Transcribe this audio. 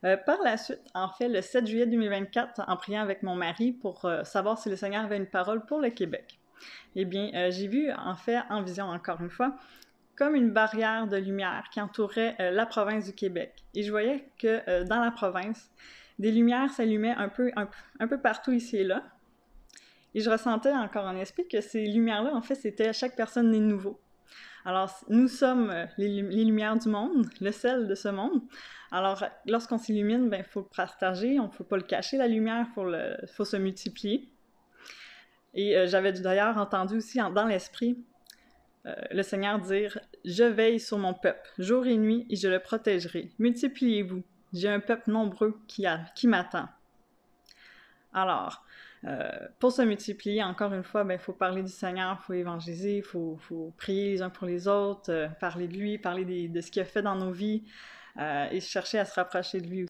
Par la suite, en fait, le 7 juillet 2024, en priant avec mon mari pour savoir si le Seigneur avait une parole pour le Québec, eh bien, j'ai vu, en fait, en vision encore une fois, comme une barrière de lumière qui entourait la province du Québec. Et je voyais que dans la province, des lumières s'allumaient un peu partout ici et là. Et je ressentais encore en esprit que ces lumières-là, en fait, c'était chaque personne née de nouveau. Alors, nous sommes les lumières du monde, le sel de ce monde. Alors, lorsqu'on s'illumine, ben, il faut le partager, on ne faut pas le cacher, la lumière, faut se multiplier. Et j'avais d'ailleurs entendu aussi dans l'esprit le Seigneur dire « Je veille sur mon peuple, jour et nuit, et je le protégerai. Multipliez-vous. J'ai un peuple nombreux qui m'attend. » Alors, pour se multiplier, encore une fois, il faut parler du Seigneur, il faut évangéliser, il faut prier les uns pour les autres, parler de lui, parler de ce qu'il a fait dans nos vies et chercher à se rapprocher de lui